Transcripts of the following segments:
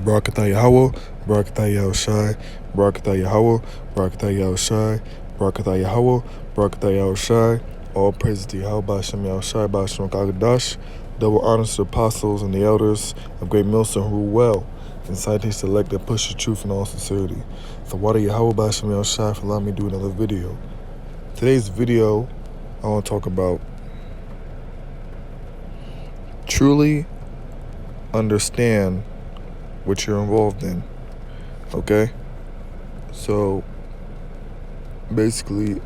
Barakatah Yahweh, Barakatah Yahushai, Barakatah Yahweh, Barakatah Yahushai, Barakatah Yahweh, Barakatah Yahushai. All praise to Yahweh, Ba'ashem Yahushai, Ba'ashem Kagadash. Double honors to the apostles and the elders of Great Millstone who rule well, and scientists elect that push the truth in all sincerity. So why do Yahweh, Ba'ashem Yahushai, for allowing me to do another video. Today's video, I want to talk about truly understand what you're involved in, okay? So basically,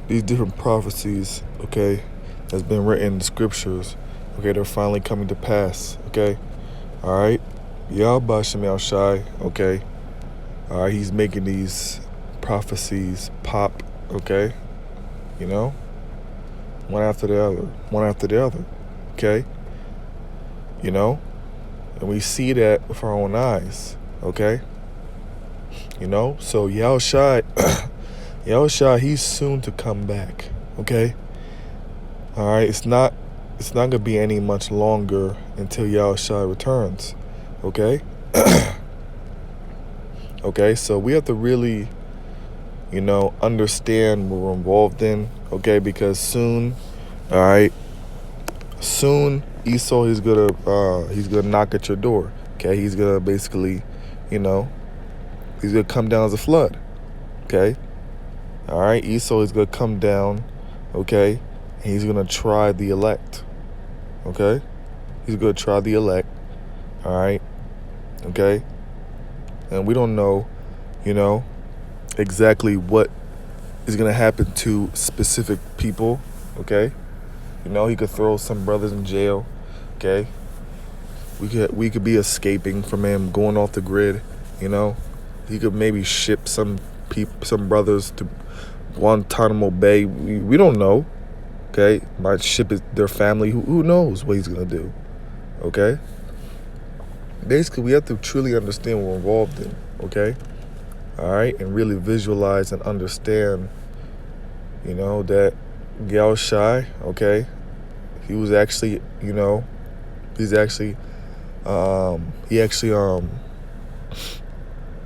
these different prophecies, okay, that's been written in the scriptures, okay, they're finally coming to pass, okay? All right, Yahweh Shem Shai, okay, all right, he's making these prophecies pop, okay, you know, one after the other, okay, you know, and we see that with our own eyes, okay, you know, so Yahushai, he's soon to come back, okay, all right, it's not gonna be any much longer until Yahushai returns, okay. Okay, so we have to really, you know, understand what we're involved in, okay, because soon, all right, soon Esau, he's gonna knock at your door, okay, he's gonna basically, you know, he's gonna come down as a flood, okay, all right, Esau is gonna come down, okay, and he's gonna try the elect, okay, he's gonna try the elect, all right, okay, and we don't know, you know, exactly what is gonna happen to specific people, okay, you know, he could throw some brothers in jail, okay, we could be escaping from him, going off the grid, you know, he could maybe ship some brothers to Guantanamo Bay, we don't know, okay, might ship their family, who knows what he's gonna do, okay. Basically, we have to truly understand what we're involved in, okay, all right, and really visualize and understand, you know, that Yahushai, okay, he was actually, you know, he actually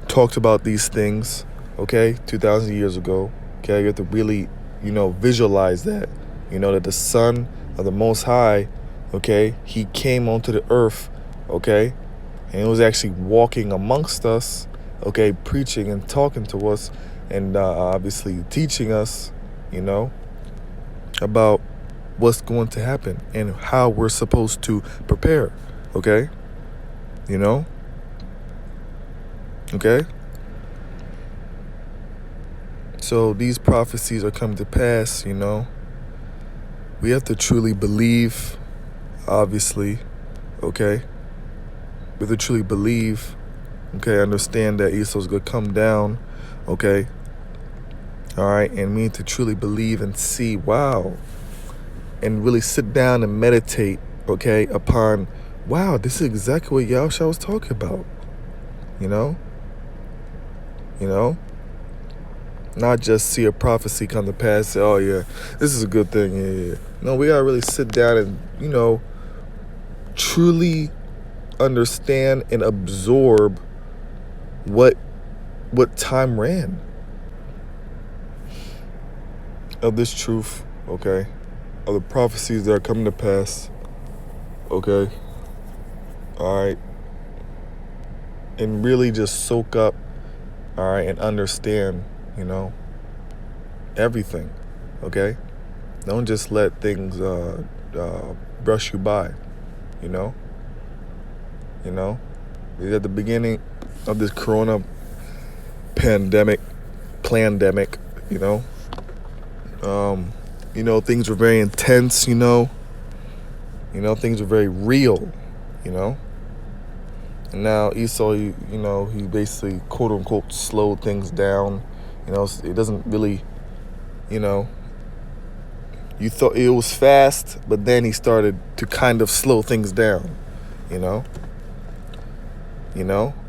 talked about these things, okay, 2,000 years ago, okay, you have to really, you know, visualize that, you know, that the Son of the Most High, okay, he came onto the earth, okay, and he was actually walking amongst us, okay, preaching and talking to us, and obviously teaching us, you know, about what's going to happen and how we're supposed to prepare, okay, you know, okay. So these prophecies are coming to pass, you know. We have to truly believe, obviously, okay. We have to truly believe, okay, understand that Esau's going to come down, okay, all right, and we need to truly believe and see, wow, and really sit down and meditate, okay, upon, wow, this is exactly what Yahushua was talking about, you know, not just see a prophecy come to pass, say, oh, yeah, this is a good thing, yeah. No, we got to really sit down and, you know, truly understand and absorb what time ran of this truth, okay, of the prophecies that are coming to pass, okay, all right, and really just soak up, all right, and understand, you know, everything, okay. Don't just let things brush you by, you know. At the beginning of this corona pandemic, you know, things were very intense, you know, things were very real, you know. And now Esau, you know, he basically, quote unquote, slowed things down. You know, it doesn't really, you know, you thought it was fast, but then he started to kind of slow things down, you know.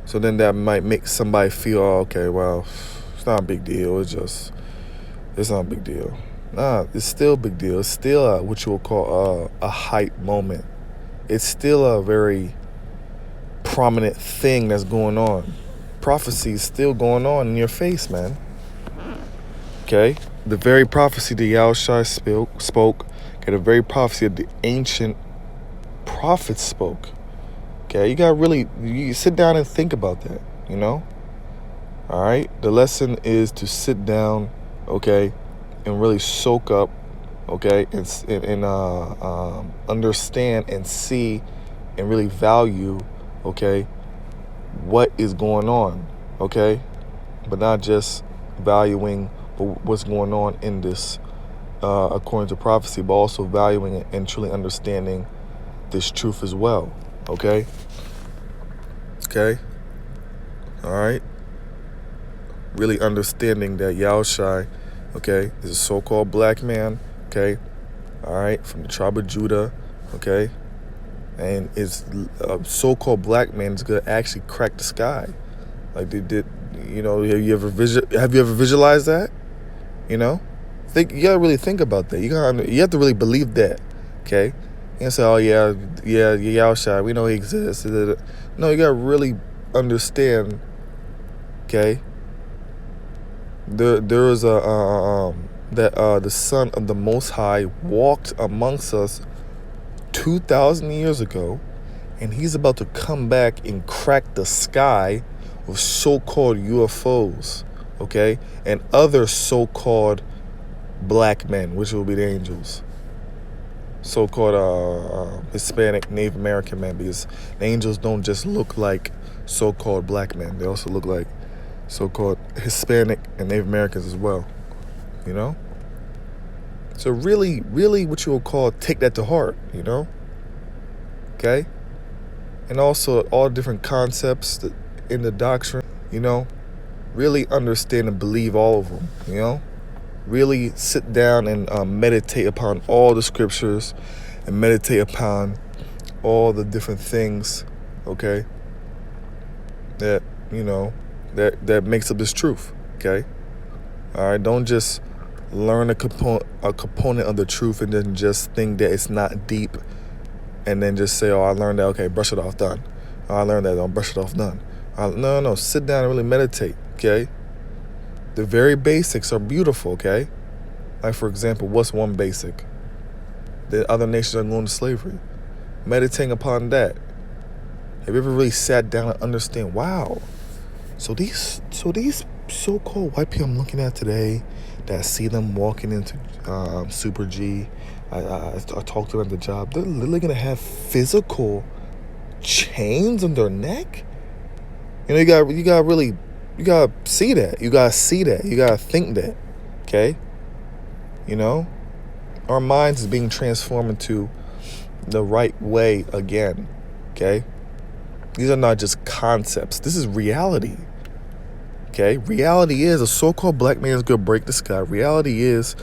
So then that might make somebody feel, oh, okay, well, it's not a big deal. It's not a big deal. Nah, it's still a big deal. It's still what you will call a hype moment. It's still a very prominent thing that's going on. Prophecy is still going on in your face, man. Okay? The very prophecy that Yahushua spoke, okay, the very prophecy that the ancient prophets spoke. Okay, you sit down and think about that, you know? All right? The lesson is to sit down, okay, and really soak up, okay, and understand and see and really value, okay, what is going on, okay? But not just valuing what's going on in this according to prophecy, but also valuing it and truly understanding this truth as well, okay? Okay? All right? Really understanding that Yahushua, okay, is a so-called black man, okay? All right? From the tribe of Judah, okay? And is a so-called black man is going to actually crack the sky. Like they did, you know, have you ever visualized that? You know? You gotta really think about that. You have to really believe that. Okay? You can't say, oh yeah, Yahushua, we know he exists. No, you gotta really understand, okay? There is the Son of the Most High walked amongst us 2,000 years ago, and he's about to come back and crack the sky with so-called UFOs, okay, and other so-called black men, which will be the angels, so-called Hispanic, Native American men, because the angels don't just look like so-called black men; they also look like so-called Hispanic and Native Americans as well, you know. So really, what you will call take that to heart, you know. Okay, and also all different concepts in the doctrine, you know. Really understand and believe all of them, you know. Really sit down and meditate upon all the scriptures and meditate upon all the different things, okay, that, you know, that makes up this truth, okay? All right, don't just learn a component of the truth and then just think that it's not deep and then just say, oh, I learned that, okay, brush it off, done. Oh, I learned that, don't brush it off, done. No, sit down and really meditate, okay? The very basics are beautiful, okay? Like, for example, what's one basic? That other nations are going to slavery. Meditating upon that. Have you ever really sat down and understand, wow, so these so-called white people I'm looking at today, that I see them walking into Super G, I talk to them at the job, they're literally going to have physical chains on their neck? You know, you gotta see that. You gotta see that. You gotta think that. Okay? You know? Our minds is being transformed into the right way again. Okay? These are not just concepts. This is reality. Okay? Reality is a so-called black man is gonna break the sky. Reality is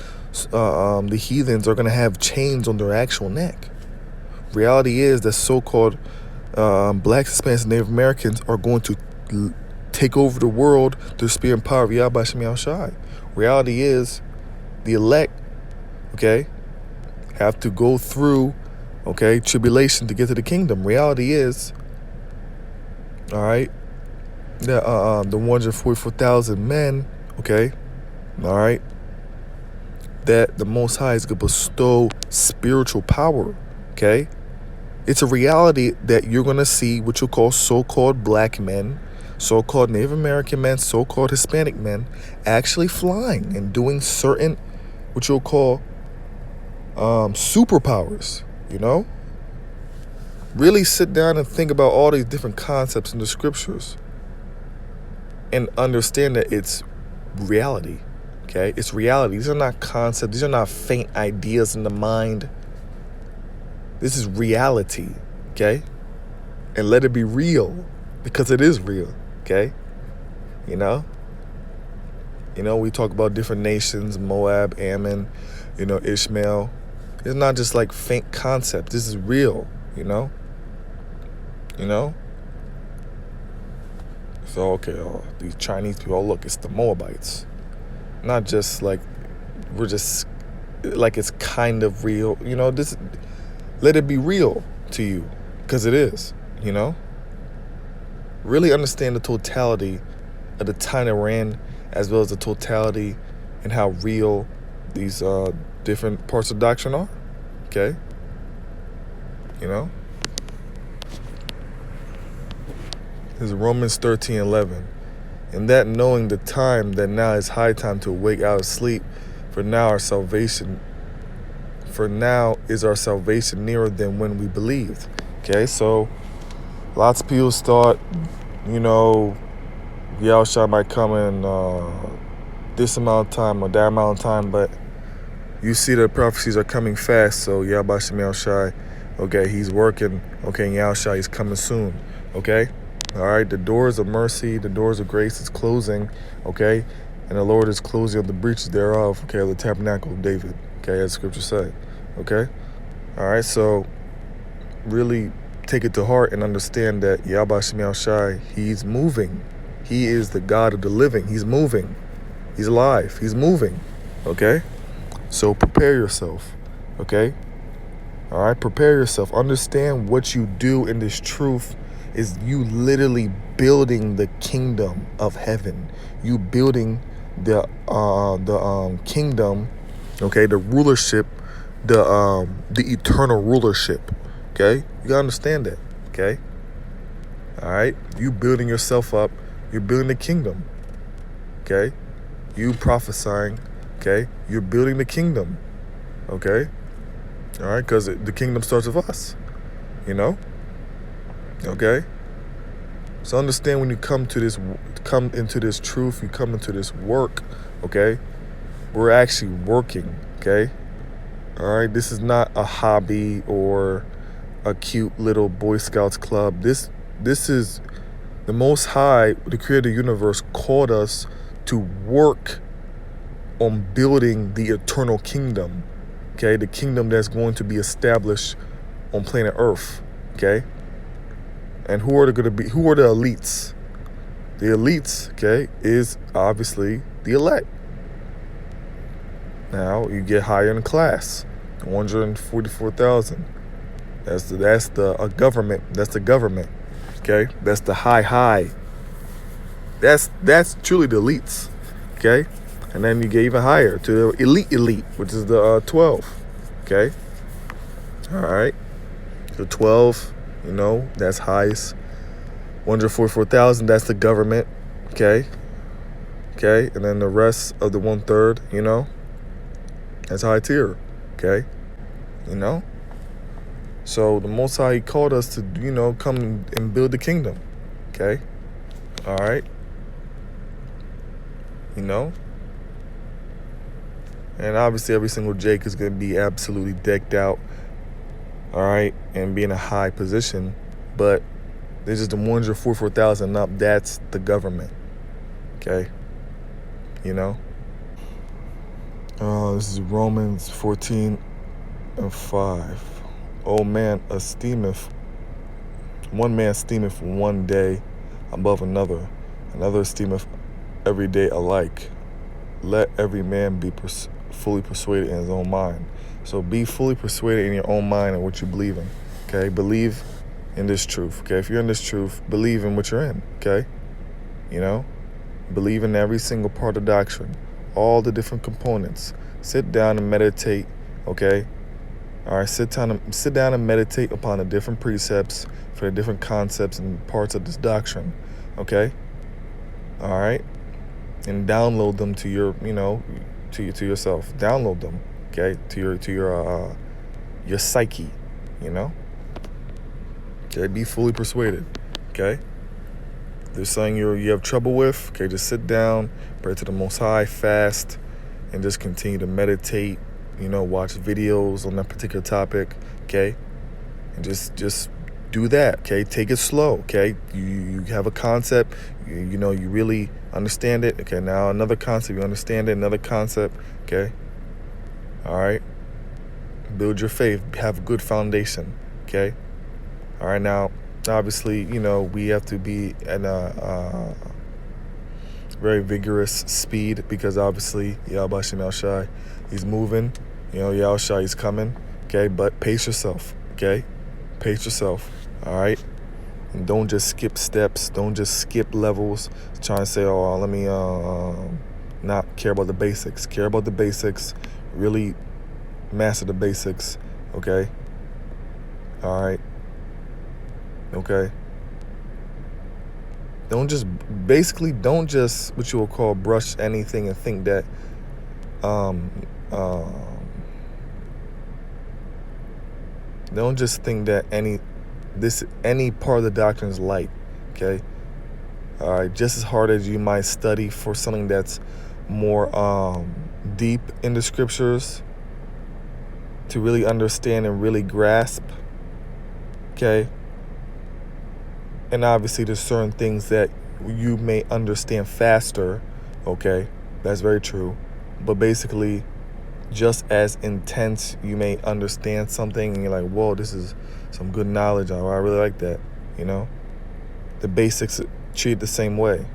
the heathens are gonna have chains on their actual neck. Reality is that so-called blacks, Hispanics, and Native Americans are going to take over the world through the spirit and power of Yahweh Shem Yahushai. Reality is the elect, okay, have to go through, okay, tribulation to get to the kingdom. Reality is, all right, that the 144,000 men, okay, all right, that the Most High is going to bestow spiritual power, okay? It's a reality that you're going to see what you call so-called black men, so-called Native American men, so-called Hispanic men actually flying and doing certain what you'll call superpowers, you know? Really sit down and think about all these different concepts in the scriptures and understand that it's reality, okay? It's reality. These are not concepts. These are not faint ideas in the mind. This is reality, okay? And let it be real, because it is real, okay? You know? You know, we talk about different nations, Moab, Ammon, you know, Ishmael. It's not just like faint concept. This is real, you know? You know? So, okay, these Chinese people, oh, look, it's the Moabites. Not just like, we're just, like it's kind of real. You know, let it be real to you, because it is, you know? really understand the totality of the time that we're in, as well as the totality and how real these different parts of doctrine are. Okay? You know? This is Romans 13:11. And that knowing the time, that now is high time to awake out of sleep, for now is our salvation nearer than when we believed. Okay, so lots of people thought, Yahushua might come in this amount of time or that amount of time, but you see the prophecies are coming fast. So Yahweh Shem Yahushua, okay, he's working. Okay, and Yahushua, he's coming soon. Okay, all right. The doors of mercy, the doors of grace is closing. Okay, and the Lord is closing up the breaches thereof. Okay, the tabernacle of David. Okay, as Scripture say. Okay, all right. So really take it to heart and understand that Yahweh Shem Yahushua, he's moving. He is the God of the living. He's moving. He's alive. He's moving. Okay? So prepare yourself. Okay? All right? Prepare yourself. Understand what you do in this truth is you literally building the kingdom of heaven. You building the kingdom, okay, the rulership, the eternal rulership. Okay? You gotta understand that. Okay? All right? You building yourself up. You're building the kingdom. Okay? You prophesying. Okay? You're building the kingdom. Okay? All right? Because the kingdom starts with us. Okay? So understand when you come into this truth, you come into this work, okay? We're actually working, okay? All right? This is not a hobby or a cute little Boy Scouts club. This is the Most High, the Creator of the universe, called us to work on building the eternal kingdom, okay? The kingdom that's going to be established on planet Earth, okay? And who are the elites? The elites, okay, is obviously the elect. Now you get higher in class, 144,000. That's the government. That's the government. Okay, that's the high. That's truly the elites. Okay, and then you get even higher to the elite, which is the 12. Okay, all right. The 12, that's highest. 144,000. That's the government. Okay, and then the rest of the 1/3, that's high tier. Okay, So the Most High, he called us to, come and build the kingdom. Okay? All right? And obviously every single Jake is going to be absolutely decked out. All right? And be in a high position. But there's just the 144,000 up. That's the government. Okay? This is Romans 14:5. One man esteemeth one day above another esteemeth every day alike. Let every man be fully persuaded in his own mind. So be fully persuaded in your own mind and what you believe in. Okay? Believe in this truth. Okay? If you're in this truth, believe in what you're in. Okay? Believe in every single part of doctrine, all the different components. Sit down and meditate. Okay? All right, sit down and meditate upon the different precepts for the different concepts and parts of this doctrine, okay? All right, and download them to your, to yourself. Download them, okay, to your psyche, Okay, be fully persuaded, okay? If there's something you have trouble with, okay, just sit down, pray to the Most High, fast, and just continue to meditate. Watch videos on that particular topic, okay? And just do that, okay? Take it slow, okay? You have a concept, you really understand it, okay? Now another concept, you understand it, another concept, okay? All right? Build your faith, have a good foundation, okay? All right, now, obviously, we have to be at a very vigorous speed because obviously, Yahweh Shem Yahushua, he's moving. Yahushua, he's coming. Okay, but pace yourself. Okay, pace yourself. All right. And don't just skip steps. Don't just skip levels. Trying to say, oh, let me not care about the basics. Care about the basics. Really master the basics. Okay? All right? Okay? Don't just what you will call brush anything and think that don't just think that any part of the doctrine is light. Okay? All right, just as hard as you might study for something that's more deep in the scriptures to really understand and really grasp. Okay? And obviously there's certain things that you may understand faster. Okay? That's very true. But basically, just as intense, you may understand something and you're like, whoa, this is some good knowledge. I really like that. You know? The basics treat the same way.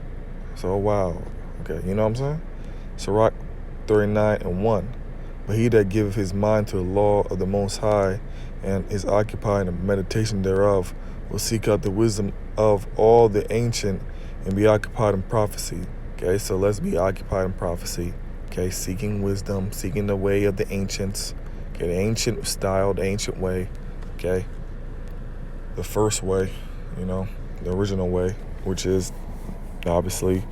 So, wow. Okay, you know what I'm saying? Sirach 39:1. But he that giveth his mind to the law of the Most High and is occupied in meditation thereof will seek out the wisdom of all the ancient and be occupied in prophecy. Okay, so let's be occupied in prophecy. Okay, seeking wisdom, seeking the way of the ancients. Okay, the ancient style, the ancient way. Okay, the first way, you know, the original way, which is obviously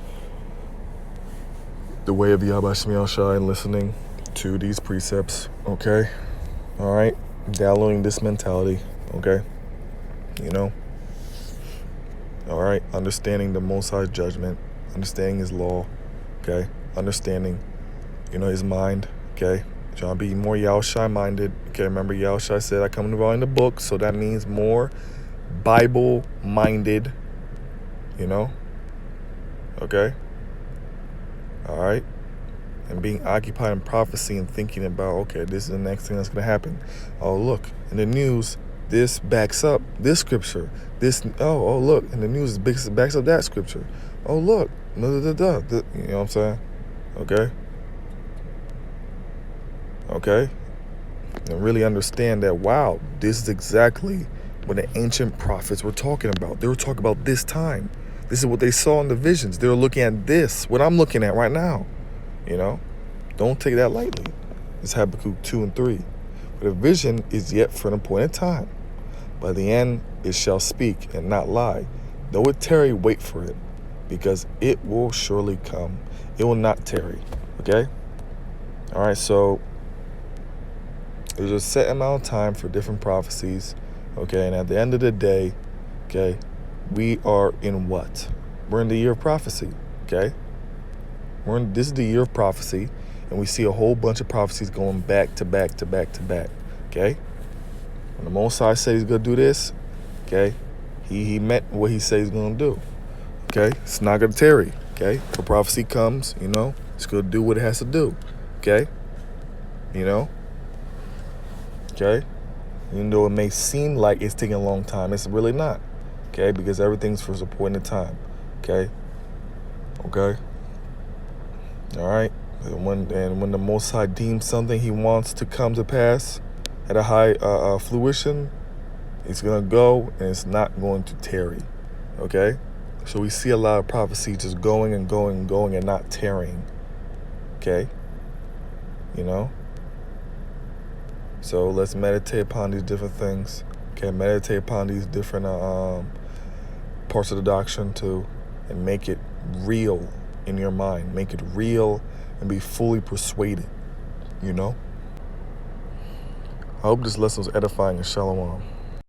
the way of Yahweh Shemiel Shai and listening to these precepts. Okay, all right, downloading this mentality. Okay, you know, all right, understanding the Most High's judgment, understanding His law. Okay, understanding, you know, His mind. Okay, trying to be more Yahushua minded. Okay, remember Yahushua said, I come to write the book, so that means more Bible minded. You know, okay, all right, and being occupied in prophecy and thinking about, okay, this is the next thing that's going to happen. Oh, look, in the news, this backs up this scripture. This, oh, look, in the news, it backs up that scripture. Oh, look, you know what I'm saying? Okay. Okay. And really understand that, wow, this is exactly what the ancient prophets were talking about. They were talking about this time. This is what they saw in the visions. They were looking at this, what I'm looking at right now. You know, don't take that lightly. It's Habakkuk 2:3. But a vision is yet for an appointed time. By the end, it shall speak and not lie. Though it tarry, wait for it, because it will surely come. It will not tarry. Okay? All right, so there's a set amount of time for different prophecies. Okay, and at the end of the day, okay, we are in what? We're in the year of prophecy. Okay? This is the year of prophecy, and we see a whole bunch of prophecies going back to back to back to back. Okay? When the Most High said He's going to do this, okay, he meant what He said He's going to do. Okay? It's not going to tarry. Okay? When prophecy comes, you know, it's going to do what it has to do. Okay? You know? Okay? Even though it may seem like it's taking a long time, it's really not. Okay? Because everything's for a appointed time. Okay? Okay? All right? And when the Most High deems something He wants to come to pass at a high fruition, it's going to go and it's not going to tarry. Okay? So we see a lot of prophecy just going and going and going and not tarrying. Okay? You know? So let's meditate upon these different things. Okay? Meditate upon these different parts of the doctrine too, and make it real in your mind. Make it real and be fully persuaded. You know? I hope this lesson was edifying and shalom.